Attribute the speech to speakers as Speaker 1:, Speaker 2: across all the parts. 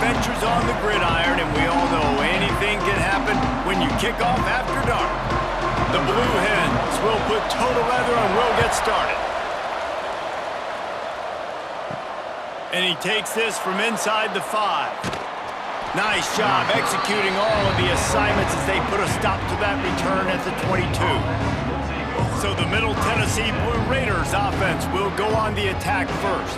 Speaker 1: adventures on the gridiron, and we all know anything can happen when you kick off after dark. The Blue Hens will put total leather and will get started. And he takes this from inside the 5. Nice job executing all of the assignments as they put a stop to that return at the 22. So the Middle Tennessee Blue Raiders offense will go on the attack first.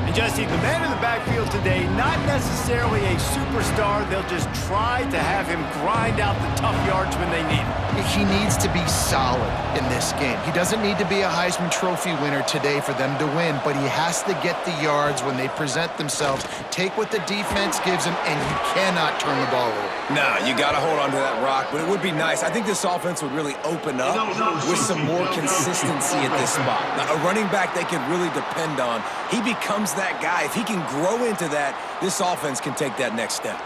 Speaker 1: And Jesse, the man in the backfield today, not necessarily a superstar. They'll just try to have him grind out the tough yards when they need it.
Speaker 2: He needs to be solid in this game. He doesn't need to be a Heisman Trophy winner today for them to win, but he has to get the yards when they present themselves. Take what the defense gives him, and you cannot turn the ball over.
Speaker 3: Nah, you got to hold on to that rock, but it would be nice. I think this offense would really open up with some more consistency at this spot. Now, a running back they can really depend on. He becomes that guy. If he can grow into that, this offense can take that next step.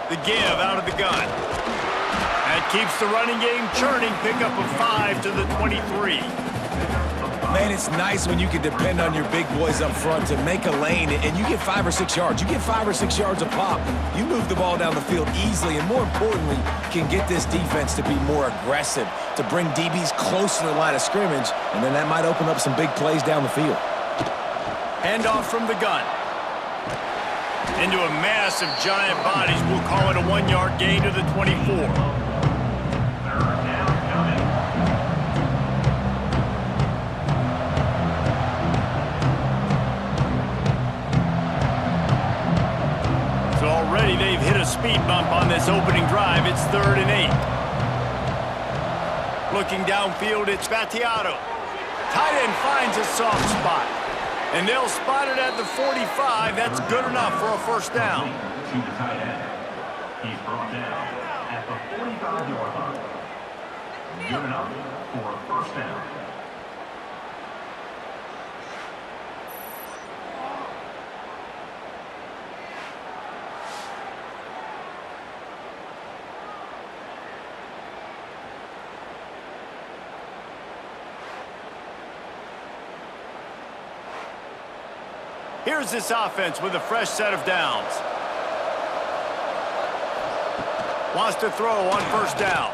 Speaker 1: The give out of the gun. That keeps the running game churning. Pick up a 5 to the 23.
Speaker 3: Man, it's nice when you can depend on your big boys up front to make a lane, and you get 5 or 6 yards. You get 5 or 6 yards a pop. You move the ball down the field easily, and more importantly, can get this defense to be more aggressive, to bring DBs close to the line of scrimmage, and then that might open up some big plays down the field.
Speaker 1: Handoff from the gun. Into a mass of giant bodies. We'll call it a 1-yard gain to the 24. So already they've hit a speed bump on this opening drive. It's 3rd and 8. Looking downfield, it's Vattiato. Tight end finds a soft spot. And they'll spot it at the 45. That's good enough for a first down.
Speaker 4: To the tight end. He's brought down at the 45-yard line. Good enough for a first down.
Speaker 1: Here's this offense with a fresh set of downs. Wants to throw on first down.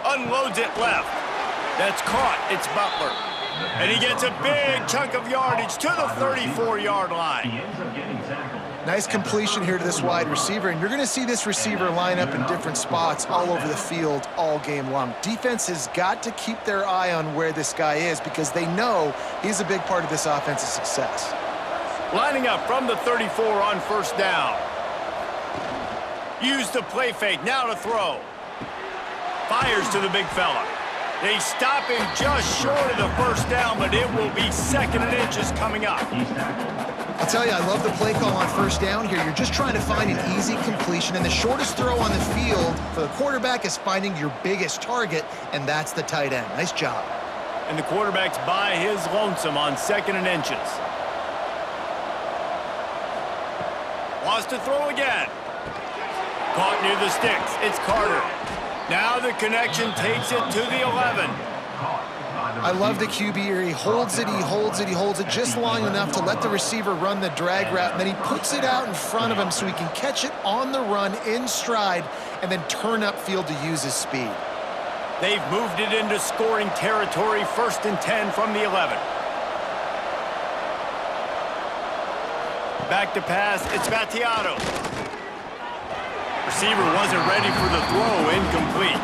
Speaker 1: Unloads it left. That's caught. It's Butler. And he gets a big chunk of yardage to the 34-yard line.
Speaker 2: Nice completion here to this wide receiver, and you're going to see this receiver line up in different spots all over the field all game long. Defense has got to keep their eye on where this guy is because they know he's a big part of this offense's success.
Speaker 1: Lining up from the 34 on first down. Use the play fake, now to throw. Fires to the big fella. They stop him just short of the first down, but it will be 2nd and inches coming up.
Speaker 2: I'll tell you, I love the play call on first down here. You're just trying to find an easy completion, and the shortest throw on the field for the quarterback is finding your biggest target, and that's the tight end. Nice job.
Speaker 1: And the quarterback's by his lonesome on 2nd and inches. Wants to throw again. Caught near the sticks. It's Carter. Now the connection takes it to the 11.
Speaker 2: I love the QB here. He holds it, he holds it, he holds it just long enough to let the receiver run the drag route, and then he puts it out in front of him so he can catch it on the run in stride and then turn upfield to use his speed.
Speaker 1: They've moved it into scoring territory. 1st and 10 from the 11. Back to pass, it's Vattiato. Receiver wasn't ready for the throw, incomplete.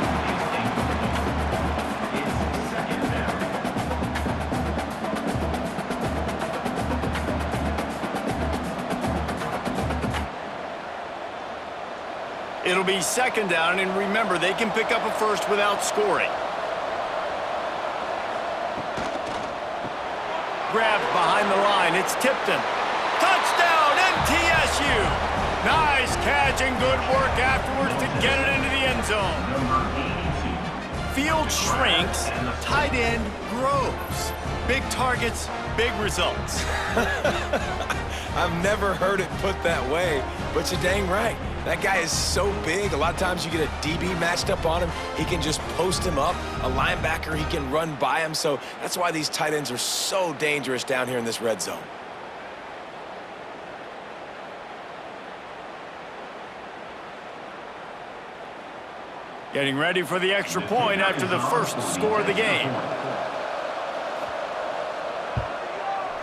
Speaker 1: It'll be 2nd down, and remember, they can pick up a first without scoring. Grabbed behind the line, it's Tipton. Touchdown, MTSU! Nice catch and good work afterwards to get it into the end zone. Field shrinks, tight end grows. Big targets, big results.
Speaker 3: I've never heard it put that way, but you're dang right. That guy is so big. A lot of times you get a DB matched up on him. He can just post him up. A linebacker, he can run by him. So that's why these tight ends are so dangerous down here in this red zone.
Speaker 1: Getting ready for the extra point after the first score of the game.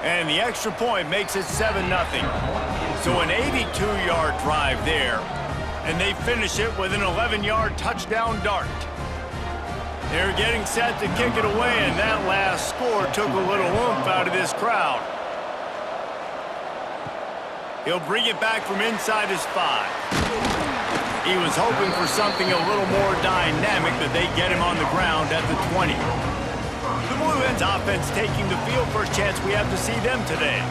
Speaker 1: And the extra point makes it 7-0. So an 82-yard drive there. And they finish it with an 11-yard touchdown dart. They're getting set to kick it away, and that last score took a little oomph out of this crowd. He'll bring it back from inside his 5. He was hoping for something a little more dynamic, but they get him on the ground at the 20. The Blue Hens offense taking the field. First chance we have to see them today.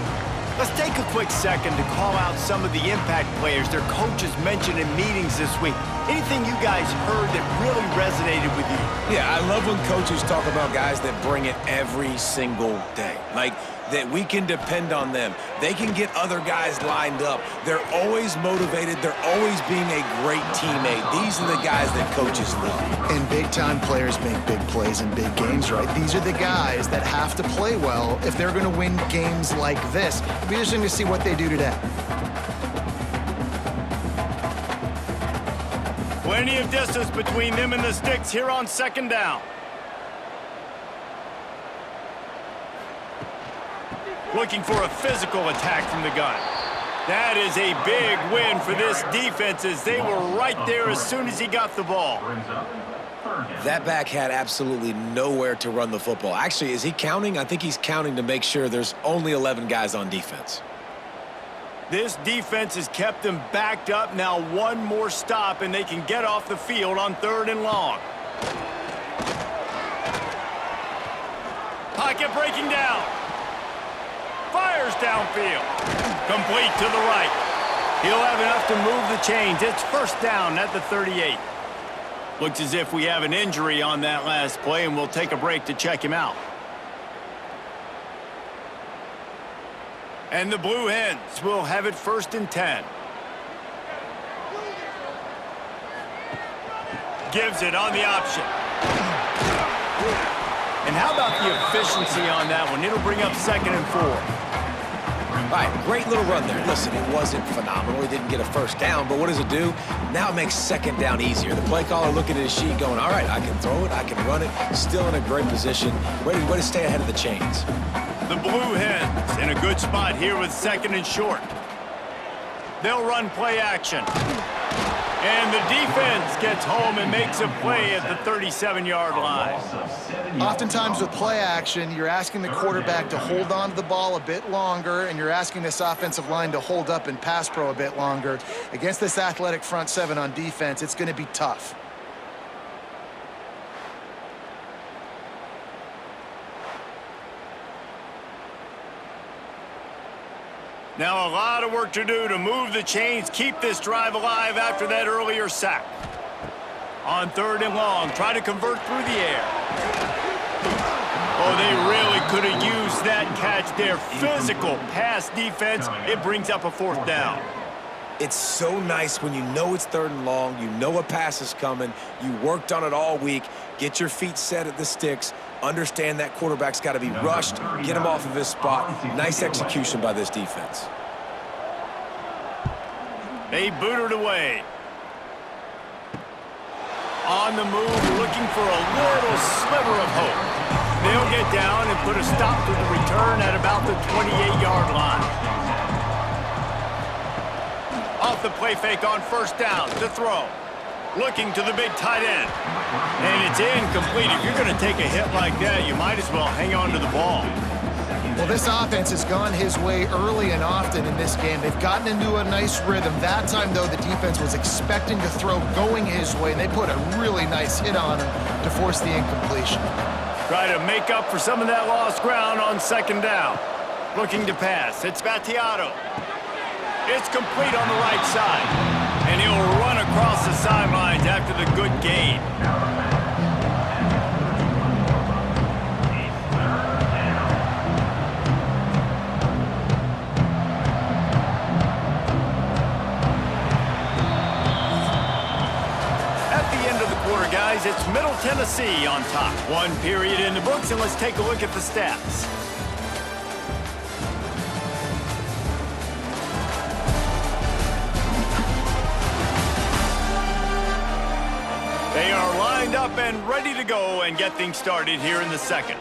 Speaker 1: Let's take a quick second to call out some of the impact players their coaches mentioned in meetings this week. Anything you guys heard that really resonated with you?
Speaker 3: Yeah, I love when coaches talk about guys that bring it every single day. Like, that we can depend on them. They can get other guys lined up. They're always motivated. They're always being a great teammate. These are the guys that coaches love.
Speaker 2: And big-time players make big plays in big games, right? These are the guys that have to play well if they're going to win games like this. It'll be interesting to see what they do today.
Speaker 1: Plenty of distance between them and the sticks here on second down. Looking for a physical attack from the gun. That is a big win for this defense as they were right there as soon as he got the ball.
Speaker 3: That back had absolutely nowhere to run the football. Actually, is he counting? I think he's counting to make sure there's only 11 guys on defense.
Speaker 1: This defense has kept them backed up. Now one more stop and they can get off the field on 3rd and long. Pocket breaking down. Fires downfield. Complete to the right. He'll have enough to move the chains. It's first down at the 38. Looks as if we have an injury on that last play, and we'll take a break to check him out. And the Blue Hens will have it 1st and 10. Gives it on the option. And how about the efficiency on that one? It'll bring up 2nd and 4.
Speaker 3: All right, great little run there. Listen, it wasn't phenomenal. He didn't get a first down, but what does it do? Now it makes 2nd down easier. The play caller looking at his sheet going, all right, I can throw it, I can run it. Still in a great position. Way to stay ahead of the chains.
Speaker 1: The Blue Hens in a good spot here with 2nd and short. They'll run play action. And the defense gets home and makes a play at the 37-yard line.
Speaker 2: Oftentimes with play action, you're asking the quarterback to hold on to the ball a bit longer, and you're asking this offensive line to hold up and pass pro a bit longer. Against this athletic front 7 on defense, it's going to be tough.
Speaker 1: Now a lot of work to do to move the chains, keep this drive alive after that earlier sack. On 3rd and long, try to convert through the air. Oh, they really could have used that catch there. Physical pass defense. It brings up a 4th down.
Speaker 3: It's so nice when you know it's 3rd and long, you know a pass is coming, you worked on it all week, get your feet set at the sticks, understand that quarterback's got to be rushed, get him off of his spot. Nice execution by this defense.
Speaker 1: They boot it away. On the move, looking for a little sliver of hope. They'll get down and put a stop to the return at about the 28-yard line. Off the play fake on 1st down to throw. Looking to the big tight end. And it's incomplete. If you're going to take a hit like that, you might as well hang on to the ball.
Speaker 2: Well, this offense has gone his way early and often in this game. They've gotten into a nice rhythm. That time, though, the defense was expecting to throw going his way, and they put a really nice hit on him to force the incompletion.
Speaker 1: Try to make up for some of that lost ground on 2nd down. Looking to pass. It's Battiato. It's complete on the right side. And he'll run across the sidelines after the good gain. Tennessee on top. One period in the books, and let's take a look at the stats. They are lined up and ready to go and get things started here in the second.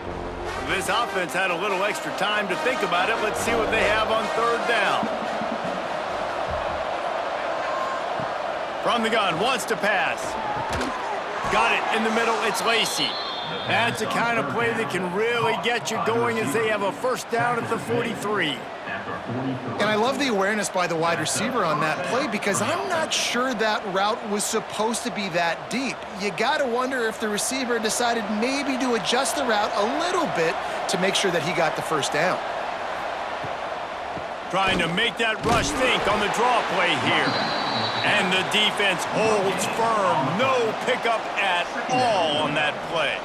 Speaker 1: This offense had a little extra time to think about it. Let's see what they have on third down. From the gun, wants to pass. Got it in the middle, it's Lacey. That's the kind of play that can really get you going as they have a first down at the 43.
Speaker 2: And I love the awareness by the wide receiver on that play because I'm not sure that route was supposed to be that deep. You got to wonder if the receiver decided maybe to adjust the route a little bit to make sure that he got the first down.
Speaker 1: Trying to make that rush think on the draw play here. And the defense holds firm. No pickup at all on that play.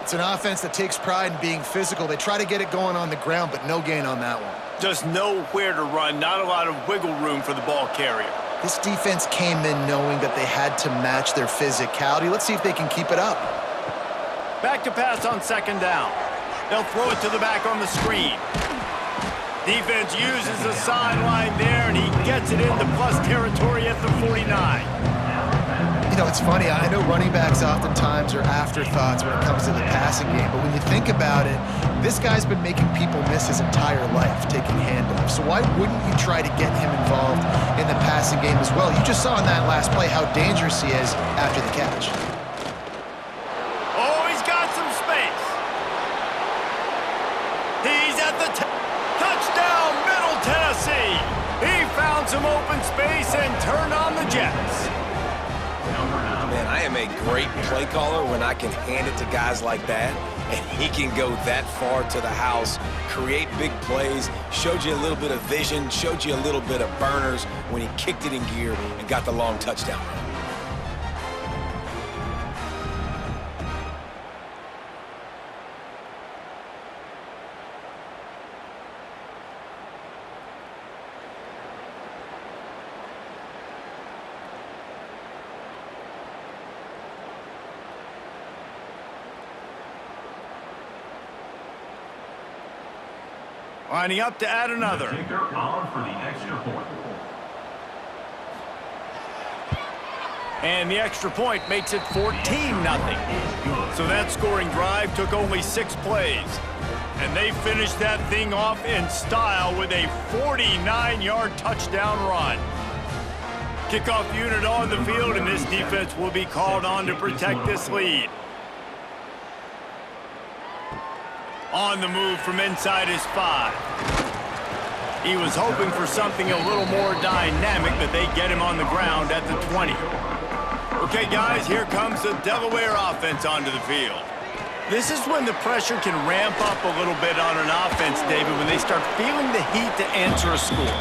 Speaker 2: It's an offense that takes pride in being physical. They try to get it going on the ground, but no gain on that one.
Speaker 1: Just nowhere to run, not a lot of wiggle room for the ball carrier.
Speaker 2: This defense came in knowing that they had to match their physicality. Let's see if they can keep it up.
Speaker 1: Back to pass on second down. They'll throw it to the back on the screen. Defense uses the sideline there, and he gets it into plus territory at the 49.
Speaker 2: You know, it's funny. I know running backs oftentimes are afterthoughts when it comes to the passing game, but when you think about it, this guy's been making people miss his entire life taking handoffs. So why wouldn't you try to get him involved in the passing game as well? You just saw in that last play how dangerous he is after the catch.
Speaker 1: Oh, he's got some space. He's at the touchdown, Middle Tennessee. He found some open space and turned on the Jets.
Speaker 3: Man, I am a great play caller when I can hand it to guys like that, and he can go that far to the house, create big plays, showed you a little bit of vision, showed you a little bit of burners when he kicked it in gear and got the long touchdown run.
Speaker 1: Lining up to add another.
Speaker 4: Kicker on for the extra point.
Speaker 1: And the extra point makes it 14-0. So that scoring drive took only 6 plays. And they finished that thing off in style with a 49-yard touchdown run. Kickoff unit on the field, and this defense will be called on to protect this lead. On the move from inside his 5. He was hoping for something a little more dynamic, but they get him on the ground at the 20. Okay, guys, here comes the Delaware offense onto the field. This is when the pressure can ramp up a little bit on an offense, David, when they start feeling the heat to answer a score.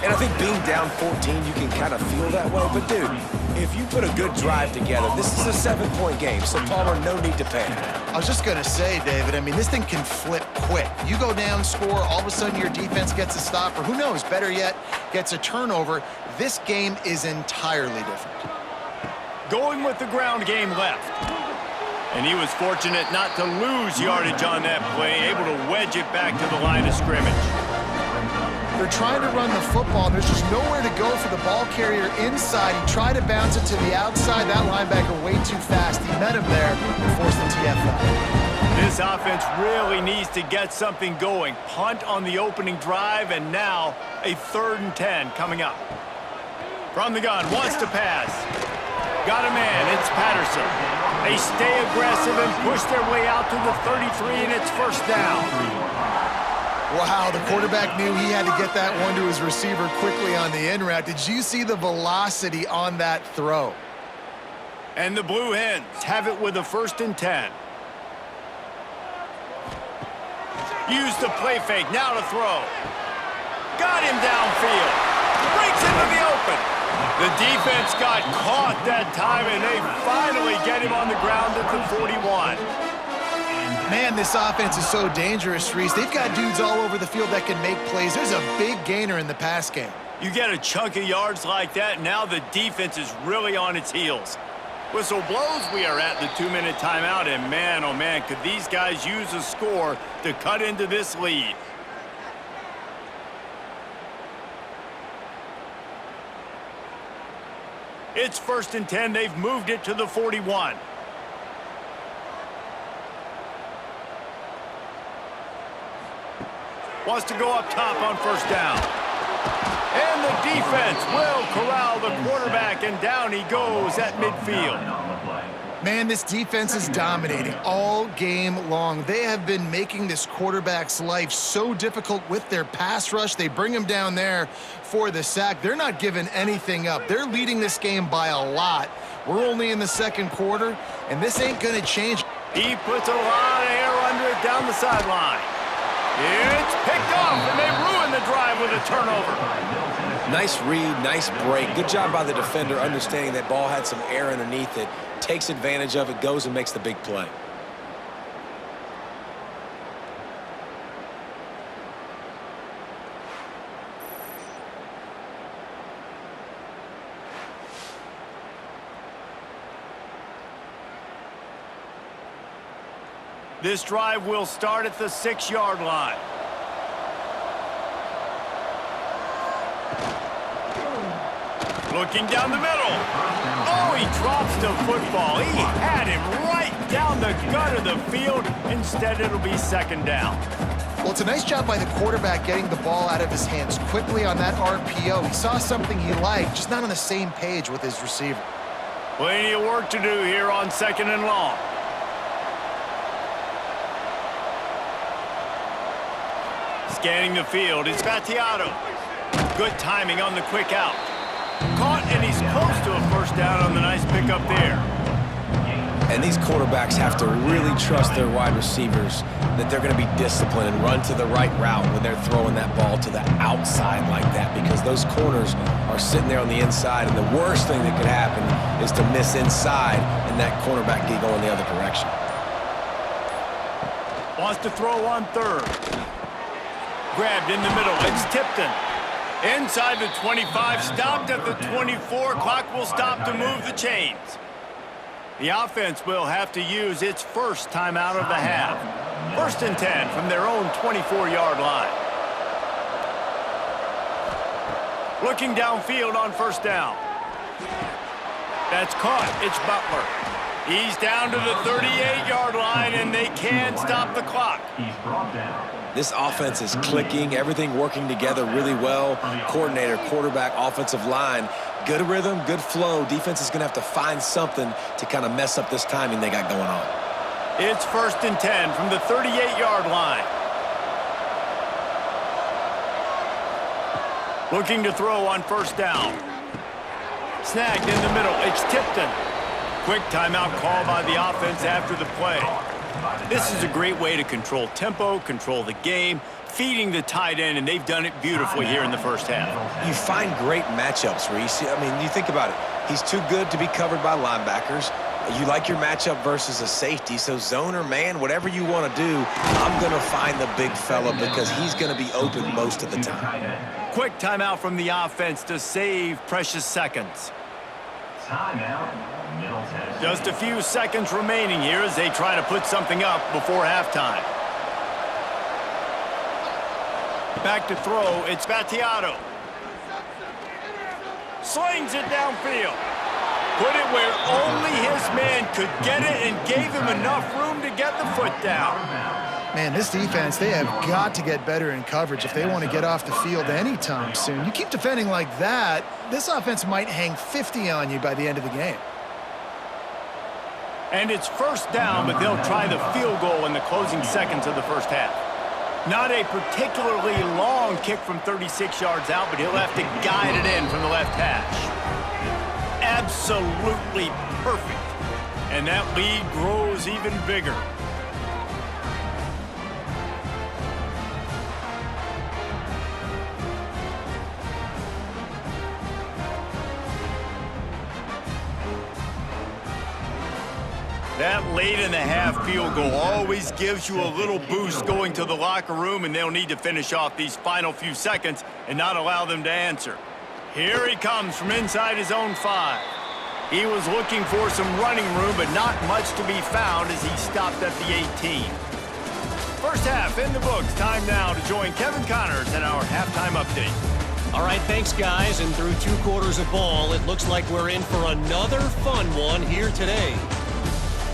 Speaker 3: And I think being down 14, you can kind of feel that way. But, dude, if you put a good drive together, this is a 7-point game, so Palmer, no need to panic.
Speaker 2: I was just going to say, David, I mean, this thing can flip quick. You go down, score, all of a sudden your defense gets a stop, or who knows, better yet, gets a turnover. This game is entirely different.
Speaker 1: Going with the ground game left. And he was fortunate not to lose yardage on that play, able to wedge it back to the line of scrimmage.
Speaker 2: They're trying to run the football, and there's just nowhere to go for the ball carrier inside. He tried to bounce it to the outside. That linebacker way too fast. He met him there and forced the TFL.
Speaker 1: This offense really needs to get something going. Punt on the opening drive, and now a 3rd and 10 coming up. From the gun, wants to pass. Got a man, it's Patterson. They stay aggressive and push their way out to the 33, and it's first down.
Speaker 2: Wow, the quarterback knew he had to get that one to his receiver quickly on the in route. Did you see the velocity on that throw?
Speaker 1: And the Blue Hens have it with a 1st and 10. Use the play fake, now to throw. Got him downfield. Breaks into the open. The defense got caught that time, and they finally get him on the ground at the 41.
Speaker 2: Man, this offense is so dangerous, Reese. They've got dudes all over the field that can make plays. There's a big gainer in the pass game.
Speaker 1: You get a chunk of yards like that, now the defense is really on its heels. Whistle blows, we are at the 2-minute timeout, and man, oh man, could these guys use a score to cut into this lead. It's 1st and 10. They've moved it to the 41. Wants to go up top on 1st down. And the defense will corral the quarterback, and down he goes at midfield.
Speaker 2: Man, this defense is dominating all game long. They have been making this quarterback's life so difficult with their pass rush. They bring him down there for the sack. They're not giving anything up. They're leading this game by a lot. We're only in the 2nd quarter, and this ain't going to change.
Speaker 1: He puts a lot of air under it down the sideline. It's picked off, and they ruin the drive with a turnover.
Speaker 3: Nice read, nice break. Good job by the defender understanding that ball had some air underneath it. Takes advantage of it, goes and makes the big play.
Speaker 1: This drive will start at the 6-yard line. Looking down the middle. Oh, he drops the football. He had him right down the gut of the field. Instead, it'll be 2nd down.
Speaker 2: Well, it's a nice job by the quarterback getting the ball out of his hands quickly on that RPO. He saw something he liked, just not on the same page with his receiver.
Speaker 1: Plenty of work to do here on 2nd and long. Scanning the field, it's Battiato. Good timing on the quick out. Caught, and he's close to a 1st down on the nice pickup there.
Speaker 3: And these quarterbacks have to really trust their wide receivers that they're going to be disciplined and run to the right route when they're throwing that ball to the outside like that, because those corners are sitting there on the inside, and the worst thing that could happen is to miss inside and that cornerback get going the other direction.
Speaker 1: Wants to throw on 3rd. Grabbed in the middle. It's Tipton. Inside the 25, stopped at the 24. Clock will stop to move the chains. The offense will have to use its 1st timeout of the half. 1st and 10 from their own 24-yard line. Looking downfield on 1st down. That's caught. It's Butler. He's down to the 38-yard line, and they can stop the clock.
Speaker 4: He's brought down.
Speaker 3: This offense is clicking, everything working together really well. Coordinator, quarterback, offensive line, good rhythm, good flow. Defense is going to have to find something to kind of mess up this timing they got going on.
Speaker 1: It's 1st and 10 from the 38-yard line. Looking to throw on 1st down. Snagged in the middle. It's Tipton. Quick timeout call by the offense after the play. This is a great way to control tempo, control the game, feeding the tight end, and they've done it beautifully here in the 1st half.
Speaker 3: You find great matchups, Reese. I mean, you think about it. He's too good to be covered by linebackers. You like your matchup versus a safety, so zone or man, whatever you want to do, I'm going to find the big fella because he's going to be open most of the time.
Speaker 1: Quick timeout from the offense to save precious seconds.
Speaker 4: Timeout. Middle Tennessee.
Speaker 1: Just a few seconds remaining here as they try to put something up before halftime. Back to throw, it's Battiato. Slings it downfield. Put it where only his man could get it and gave him enough room to get the foot down.
Speaker 2: Man, this defense, they have got to get better in coverage if they want to get off the field anytime soon. You keep defending like that, this offense might hang 50 on you by the end of the game.
Speaker 1: And it's 1st down, but they'll try the field goal in the closing seconds of the 1st half. Not a particularly long kick from 36 yards out, but he'll have to guide it in from the left hash. Absolutely perfect. And that lead grows even bigger. That late in the half field goal always gives you a little boost going to the locker room, and they'll need to finish off these final few seconds and not allow them to answer. Here he comes from inside his own 5. He was looking for some running room, but not much to be found as he stopped at the 18. First half in the books. Time now to join Kevin Connors in our halftime update.
Speaker 5: All right, thanks, guys. And through 2 quarters of ball, it looks like we're in for another fun one here today.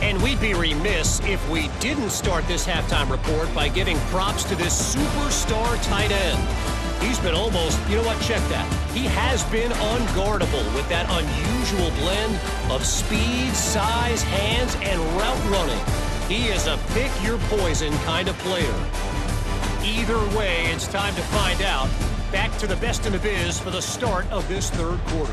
Speaker 5: And we'd be remiss if we didn't start this halftime report by giving props to this superstar tight end. He's been almost, you know what, check that. He has been unguardable with that unusual blend of speed, size, hands, and route running. He is a pick-your-poison kind of player. Either way, it's time to find out. Back to the best in the biz for the start of this 3rd quarter.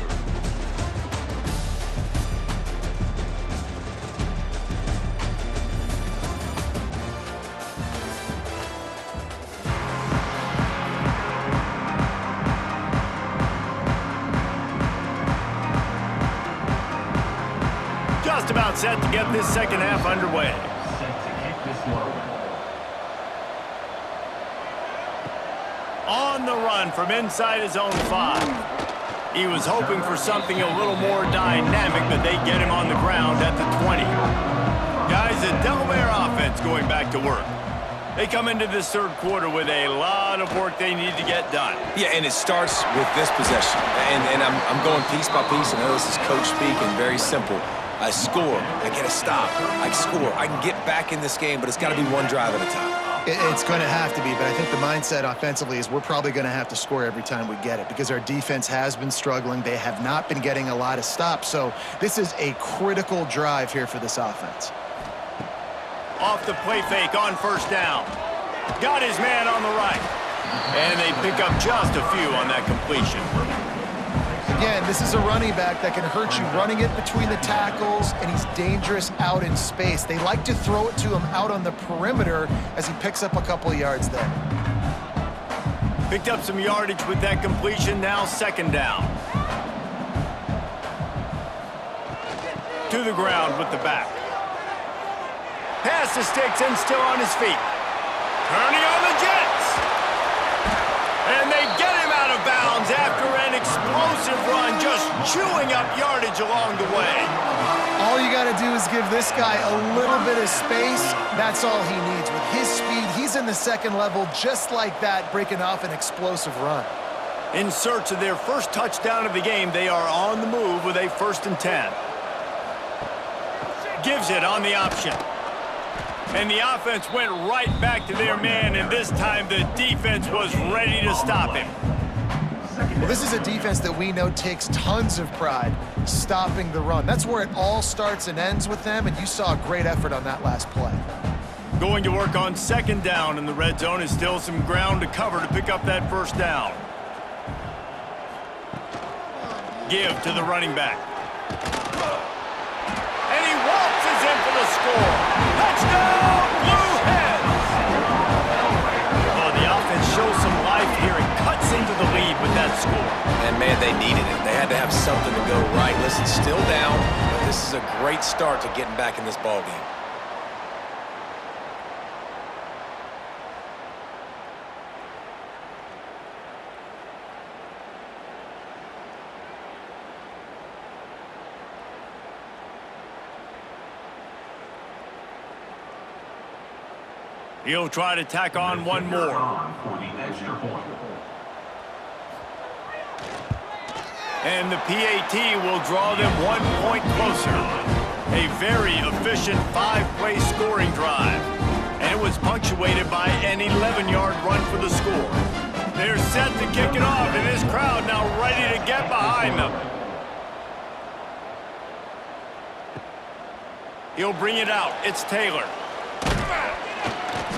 Speaker 1: Just about set to get this second half underway.
Speaker 4: Set to kick this one.
Speaker 1: On the run from inside his own 5. He was hoping for something a little more dynamic, but they get him on the ground at the 20. Guys, the Delaware offense going back to work. They come into this 3rd quarter with a lot of work they need to get done.
Speaker 3: Yeah, and it starts with this possession. And I'm going piece by piece. I know this is coach speak and very simple. I score, I get a stop, I score. I can get back in this game, but it's got to be one drive at a time.
Speaker 2: It's going to have to be, but I think the mindset offensively is we're probably going to have to score every time we get it because our defense has been struggling. They have not been getting a lot of stops, so this is a critical drive here for this offense.
Speaker 1: Off the play fake on first down. Got his man on the right. And they pick up just a few on that completion.
Speaker 2: Again, this is a running back that can hurt you running it between the tackles, and he's dangerous out in space. They like to throw it to him out on the perimeter as he picks up a couple of yards there.
Speaker 1: Picked up some yardage with that completion, now 2nd down. To the ground with the back. Pass to Sticks and still on his feet. Turning on the Jets. And they get him out of bounds after an explosive run, just chewing up yardage along the way.
Speaker 2: All you got to do is give this guy a little bit of space. That's all he needs. With his speed, he's in the 2nd level just like that, breaking off an explosive run.
Speaker 1: In search of their first touchdown of the game, they are on the move with a 1st and 10. Gives it on the option. And the offense went right back to their man, and this time the defense was ready to stop him.
Speaker 2: Well, this is a defense that we know takes tons of pride stopping the run. That's where it all starts and ends with them, and you saw a great effort on that last play.
Speaker 1: Going to work on 2nd down in the red zone is still some ground to cover to pick up that 1st down. Give to the running back. And he waltzes in for the score. Touchdown, Blue Hens! Oh, the offense shows some life here and cuts into the lead with that score.
Speaker 3: And, man, they needed it. They had to have something to go right. Listen, still down, but this is a great start to getting back in this ballgame.
Speaker 1: He'll try to tack on one more.
Speaker 4: For the extra point.
Speaker 1: And the PAT will draw them 1 point closer. A very efficient 5-play scoring drive. And it was punctuated by an 11-yard run for the score. They're set to kick it off, and this crowd now ready to get behind them. He'll bring it out. It's Taylor.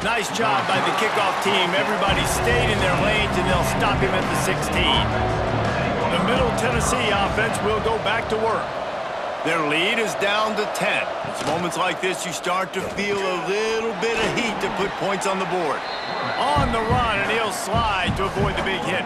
Speaker 1: Nice job by the kickoff team. Everybody stayed in their lanes, and they'll stop him at the 16. The Middle Tennessee offense will go back to work. Their lead is down to 10. It's moments like this you start to feel a little bit of heat to put points on the board. On the run, and he'll slide to avoid the big hit.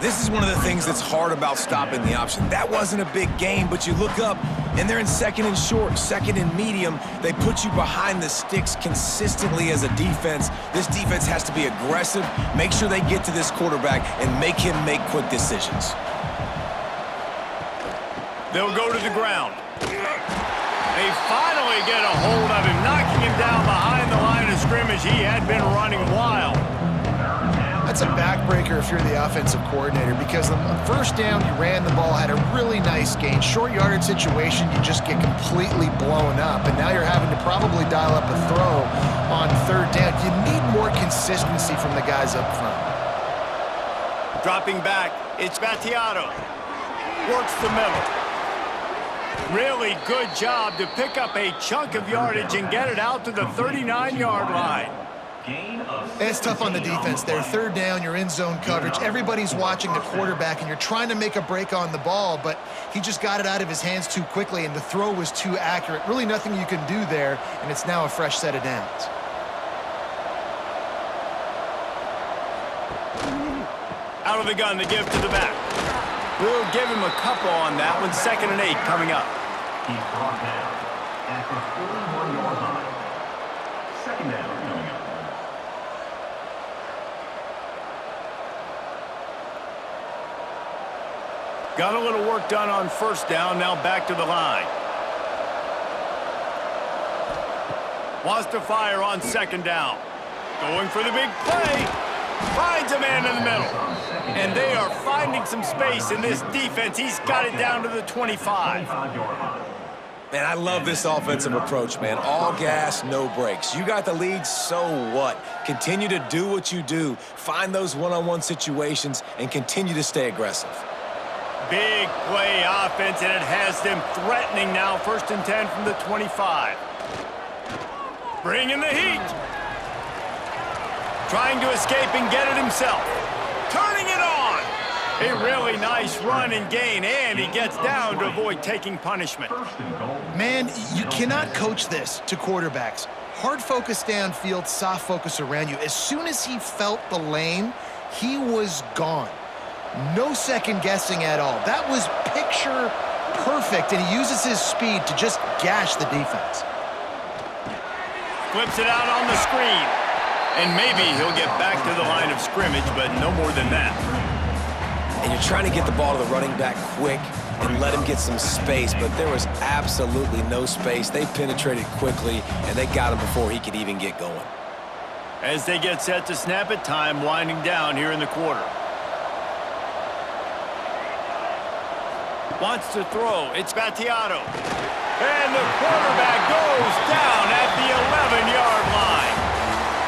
Speaker 3: This is one of the things that's hard about stopping the option. That wasn't a big gain, but you look up, and they're in 2nd and short, 2nd and medium. They put you behind the sticks consistently as a defense. This defense has to be aggressive, make sure they get to this quarterback, and make him make quick decisions.
Speaker 1: They'll go to the ground. They finally get a hold of him, knocking him down behind the line of scrimmage. He had been running wild.
Speaker 2: That's a backbreaker if you're the offensive coordinator, because on first down, you ran the ball, had a really nice gain. Short yardage situation, you just get completely blown up, and now you're having to probably dial up a throw on third down. You need more consistency from the guys up front.
Speaker 1: Dropping back, it's Battiato. Works the middle. Really good job to pick up a chunk of yardage and get it out to the 39-yard line.
Speaker 2: It's tough on the defense there. Third down, you're in zone coverage. Everybody's watching the quarterback, and you're trying to make a break on the ball, but he just got it out of his hands too quickly, and the throw was too accurate. Really nothing you can do there, and it's now a fresh set of downs.
Speaker 1: Out of the gun to give to the back. We'll give him a couple on that one. 2nd and 8 coming up.
Speaker 4: He's brought down at the 41-yard line. 2nd down coming up.
Speaker 1: Got a little work done on first down, now back to the line. Wants to fire on 2nd down. Going for the big play. Finds a man in the middle. And they are finding some space in this defense. He's got it down to the 25.
Speaker 3: Man, I love this offensive approach, man. All gas, no brakes. You got the lead, so what? Continue to do what you do. Find those one-on-one situations and continue to stay aggressive.
Speaker 1: Big play offense, and it has them threatening now. 1st and 10 from the 25. Bringing the heat. Trying to escape and get it himself. Turning it on. A really nice run and gain, and he gets down to avoid taking punishment.
Speaker 2: Man, you cannot coach this to quarterbacks. Hard focus downfield, soft focus around you. As soon as he felt the lane, he was gone. No second guessing at all. That was picture perfect, and he uses his speed to just gash the defense.
Speaker 1: Flips it out on the screen. And maybe he'll get back to the line of scrimmage, but no more than that.
Speaker 3: And you're trying to get the ball to the running back quick and let him get some space, but there was absolutely no space. They penetrated quickly, and they got him before he could even get going.
Speaker 1: As they get set to snap it, time winding down here in the quarter. Wants to throw. It's Battiato. And the quarterback goes down at the 11-yard line.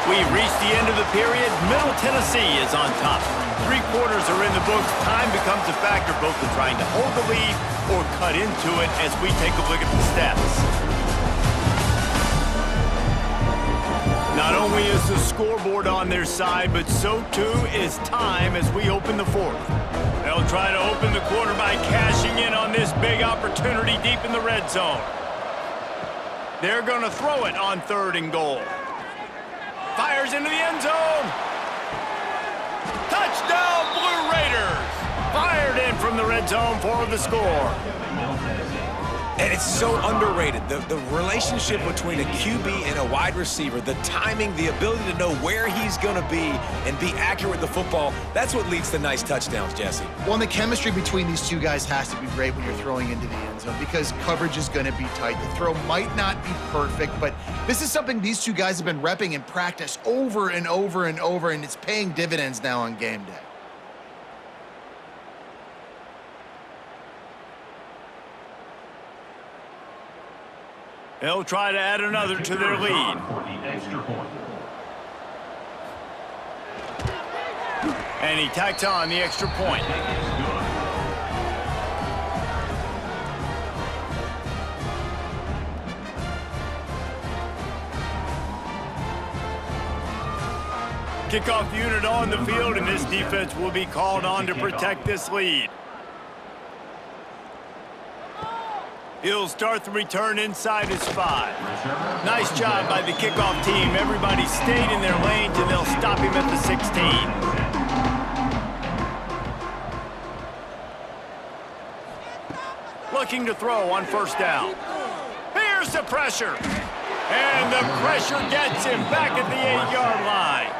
Speaker 1: We've reached the end of the period. Middle Tennessee is on top. 3 quarters are in the books. Time becomes a factor both in trying to hold the lead or cut into it as we take a look at the stats. Not only is the scoreboard on their side, but so too is time as we open the 4th. They'll try to open the quarter by cashing in on this big opportunity deep in the red zone. They're going to throw it on 3rd and goal. Fires into the end zone. Touchdown, Blue Raiders. Fired in from the red zone for the score.
Speaker 3: And it's so underrated. The relationship between a QB and a wide receiver, the timing, the ability to know where he's going to be and be accurate with the football, that's what leads to nice touchdowns, Jesse.
Speaker 2: Well, and the chemistry between these two guys has to be great when you're throwing into the end zone because coverage is going to be tight. The throw might not be perfect, but this is something these two guys have been repping in practice over and over and over, and it's paying dividends now on game day.
Speaker 1: They'll try to add another to their lead. And he tacks on the extra point. Kickoff unit on the field, and this defense will be called on to protect this lead. He'll start the return inside his 5. Nice job by the kickoff team. Everybody stayed in their lanes, and they'll stop him at the 16. Looking to throw on 1st down. Here's the pressure. And the pressure gets him back at the 8-yard line.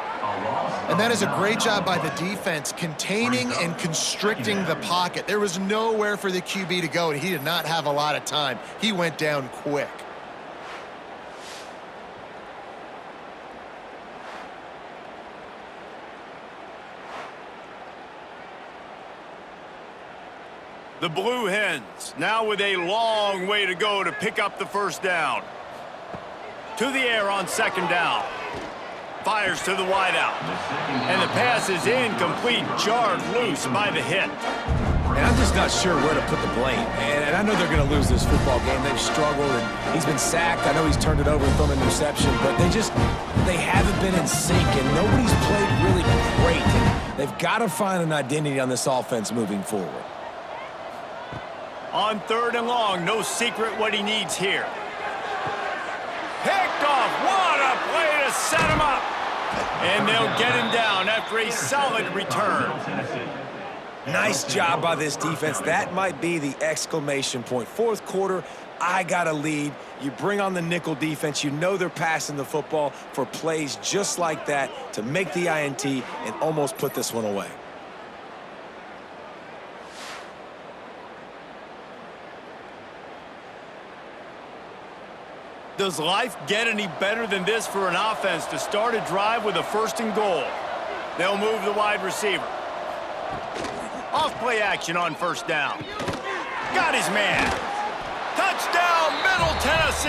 Speaker 2: And that is a great job by the defense, containing and constricting the pocket. There was nowhere for the QB to go, and he did not have a lot of time. He went down quick.
Speaker 1: The Blue Hens now with a long way to go to pick up the first down. To the air on second down. Fires to the wideout. And the pass is incomplete, jarred loose by the hit.
Speaker 3: And I'm just not sure where to put the blame. And I know they're going to lose this football game. They've struggled, and he's been sacked. I know he's turned it over and thrown an interception, but they haven't been in sync, and nobody's played really great. And they've got to find an identity on this offense moving forward.
Speaker 1: On third and long, no secret what he needs here. Picked off. What a play to set him up. And they'll get him down after a solid return.
Speaker 3: Nice job by this defense. That might be the exclamation point. Fourth quarter, I got a lead. You bring on the nickel defense. You know they're passing the football for plays just like that to make the INT and almost put this one away.
Speaker 1: Does life get any better than this for an offense to start a drive with a first and goal? They'll move the wide receiver. Off play action on first down. Got his man. Touchdown, Middle Tennessee.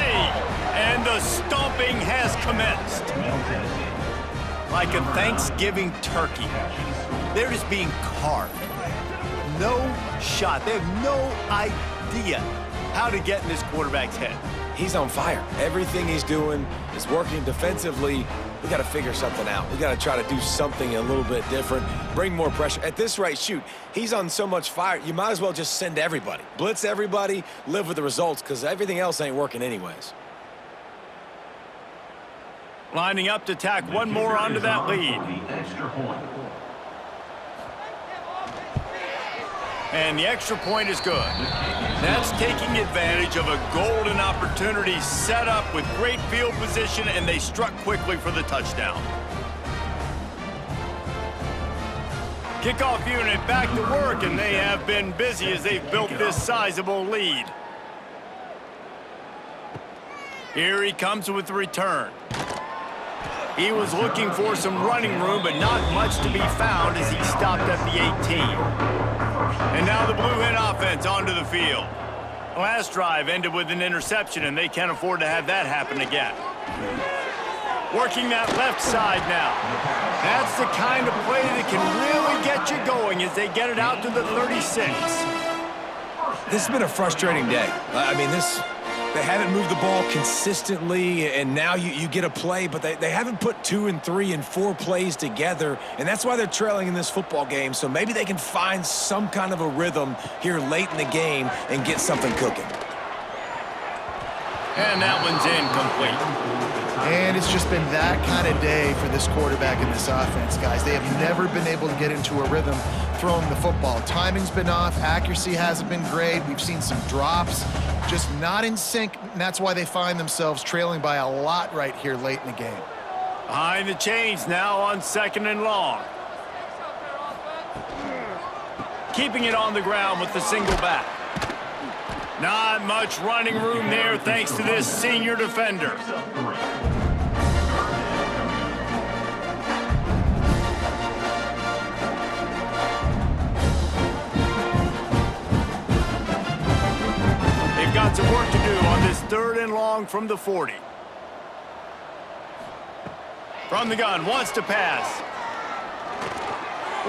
Speaker 1: And the stomping has commenced. Like a Thanksgiving turkey. They're just being carved. No shot. They have no idea how to get in this quarterback's head.
Speaker 3: He's on fire. Everything he's doing is working defensively. We got to figure something out. We got to try to do something a little bit different, bring more pressure. At this rate, shoot, he's on so much fire, you might as well just send everybody. Blitz everybody, live with the results, because everything else ain't working anyways.
Speaker 1: Lining up to tack one more onto that lead. And the extra point is good. That's taking advantage of a golden opportunity set up with great field position, and they struck quickly for the touchdown. Kickoff unit back to work, and they have been busy as they've built this sizable lead. Here he comes with the return. He was looking for some running room, but not much to be found as he stopped at the 18. And now the Blue Hen offense onto the field. Last drive ended with an interception, and they can't afford to have that happen again. Working that left side now. That's the kind of play that can really get you going as they get it out to the 36.
Speaker 3: This has been a frustrating day. They haven't moved the ball consistently, and now you get a play, but they haven't put 2 and 3 and 4 plays together, and that's why they're trailing in this football game. So maybe they can find some kind of a rhythm here late in the game and get something cooking.
Speaker 1: And that one's incomplete.
Speaker 2: And it's just been that kind of day for this quarterback and this offense, guys. They have never been able to get into a rhythm throwing the football. Timing's been off. Accuracy hasn't been great. We've seen some drops. Just not in sync, and that's why they find themselves trailing by a lot right here late in the game.
Speaker 1: Behind the chains now on second and long. Keeping it on the ground with the single back. Not much running room there thanks to this senior defender. They've got some work to do on this third and long from the 40. From the gun, wants to pass.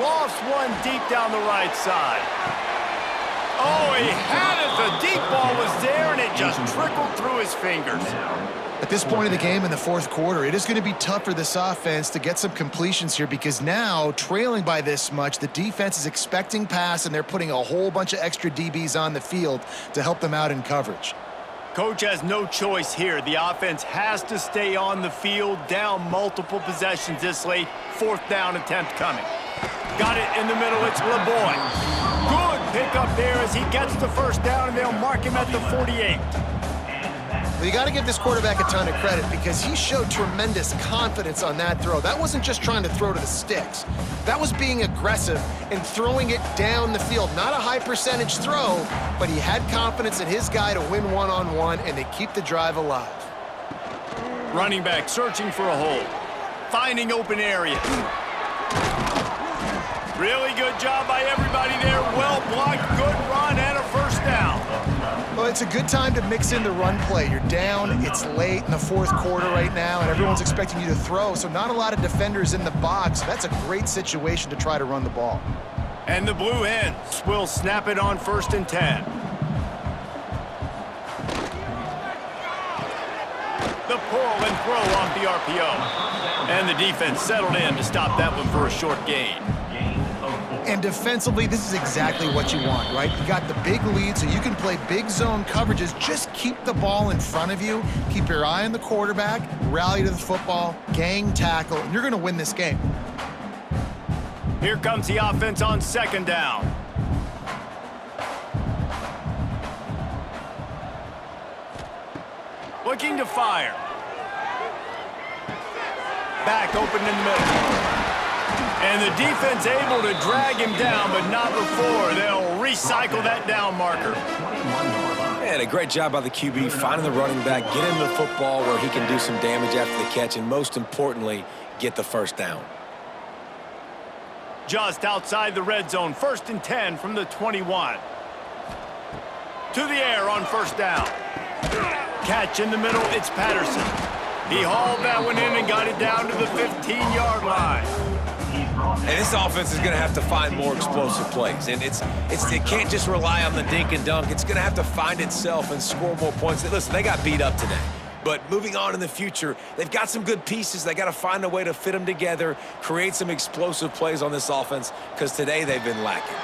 Speaker 1: Lofts one deep down the right side. Oh, he had it. The deep ball was there, and it just trickled through his fingers.
Speaker 2: At this point of the game in the fourth quarter, it is going to be tough for this offense to get some completions here because now, trailing by this much, the defense is expecting pass, and they're putting a whole bunch of extra DBs on the field to help them out in coverage.
Speaker 1: Coach has no choice here. The offense has to stay on the field, down multiple possessions this late. Fourth down attempt coming. Got it in the middle. It's LeBoy. Good pick up there as he gets the first down, and they'll mark him at the 48.
Speaker 2: Well, you got to give this quarterback a ton of credit because he showed tremendous confidence on that throw. That wasn't just trying to throw to the sticks. That was being aggressive and throwing it down the field. Not a high percentage throw, but he had confidence in his guy to win one-on-one and to keep the drive alive.
Speaker 1: Running back searching for a hole. Finding open areas. Really good job by everybody there. Well blocked, good run, and a first down.
Speaker 2: Well, it's a good time to mix in the run play. You're down, it's late in the fourth quarter right now, and everyone's expecting you to throw, so not a lot of defenders in the box. That's a great situation to try to run the ball.
Speaker 1: And the Blue Hens will snap it on 1st and 10. The pull and throw off the RPO. And the defense settled in to stop that one for a short gain.
Speaker 2: And defensively, this is exactly what you want, right? You got the big lead, so you can play big zone coverages. Just keep the ball in front of you. Keep your eye on the quarterback, rally to the football, gang tackle, and you're going to win this game.
Speaker 1: Here comes the offense on 2nd down. Looking to fire. Back open in the middle. And the defense able to drag him down, but not before. They'll recycle that down marker.
Speaker 3: Man, a great job by the QB finding the running back, get him the football where he can do some damage after the catch, and most importantly, get the first down.
Speaker 1: Just outside the red zone, 1st and 10 from the 21. To the air on 1st down. Catch in the middle, it's Patterson. He hauled that one in and got it down to the 15-yard line.
Speaker 3: And this offense is going to have to find more explosive plays. And it can't just rely on the dink and dunk. It's going to have to find itself and score more points. Listen, they got beat up today. But moving on in the future, they've got some good pieces. They got to find a way to fit them together, create some explosive plays on this offense, because today they've been lacking.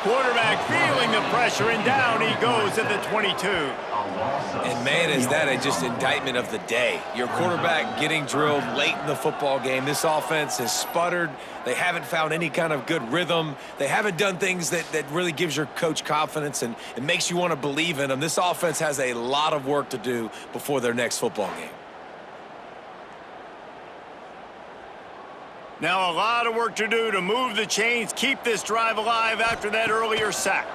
Speaker 1: Quarterback feeling the pressure, and down he goes at the 22.
Speaker 3: And, man, is that just indictment of the day. Your quarterback getting drilled late in the football game. This offense has sputtered. They haven't found any kind of good rhythm. They haven't done things that really gives your coach confidence and it makes you want to believe in them. This offense has a lot of work to do before their next football game.
Speaker 1: Now a lot of work to do to move the chains, keep this drive alive after that earlier sack.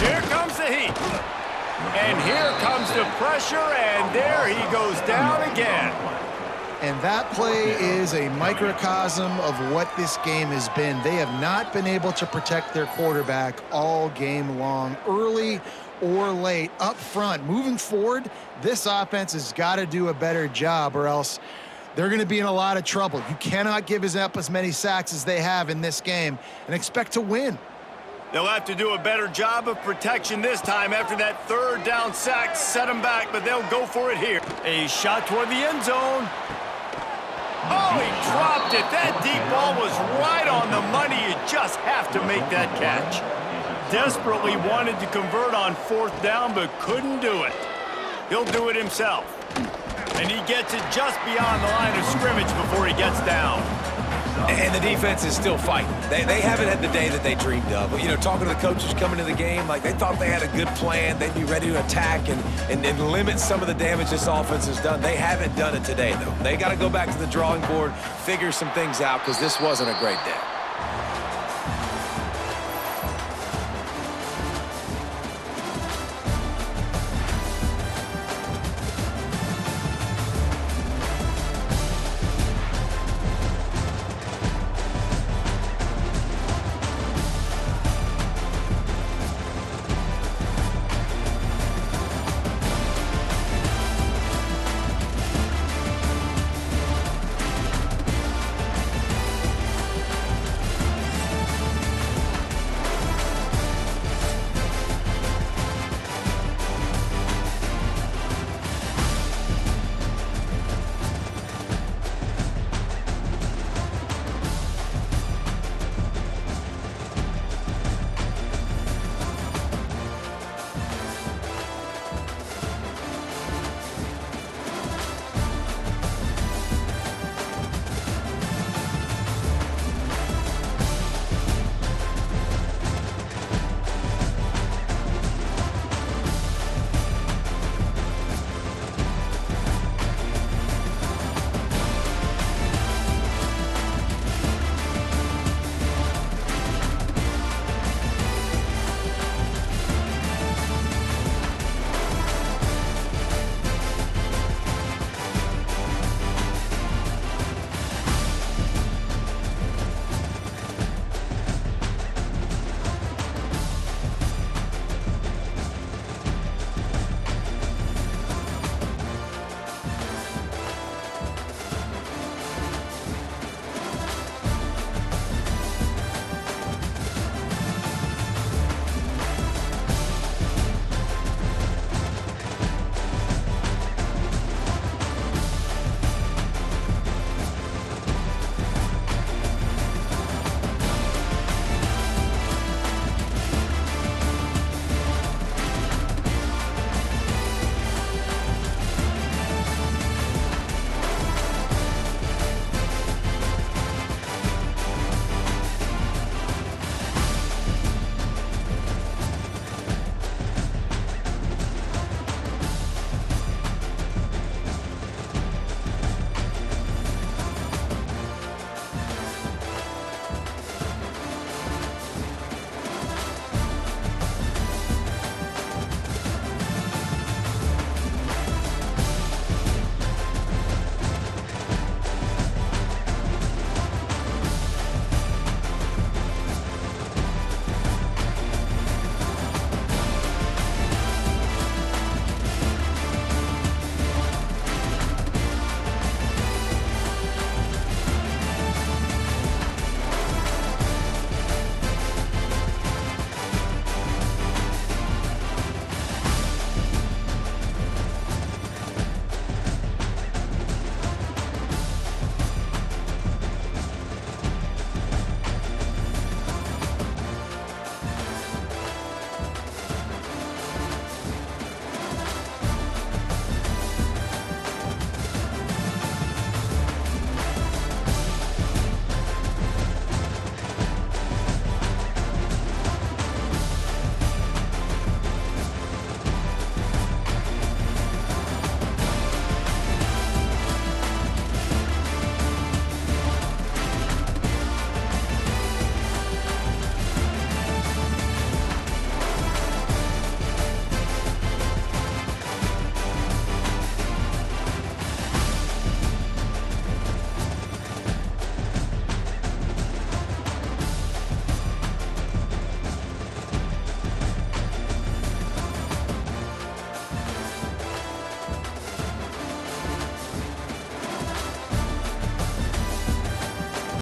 Speaker 1: Here comes the heat. And here comes the pressure, and there he goes down again.
Speaker 2: And that play is a microcosm of what this game has been. They have not been able to protect their quarterback all game long, early or late, up front. Moving forward, this offense has got to do a better job or else they're going to be in a lot of trouble. You cannot give up as many sacks as they have in this game and expect to win.
Speaker 1: They'll have to do a better job of protection this time after that 3rd down sack set them back, but they'll go for it here. A shot toward the end zone. Oh, he dropped it. That deep ball was right on the money. You just have to make that catch. Desperately wanted to convert on 4th down, but couldn't do it. He'll do it himself. And he gets it just beyond the line of scrimmage before he gets down.
Speaker 3: And the defense is still fighting. They haven't had the day that they dreamed of. You know, talking to the coaches coming to the game, like they thought they had a good plan. They'd be ready to attack and limit some of the damage this offense has done. They haven't done it today, though. They got to go back to the drawing board, figure some things out, because this wasn't a great day.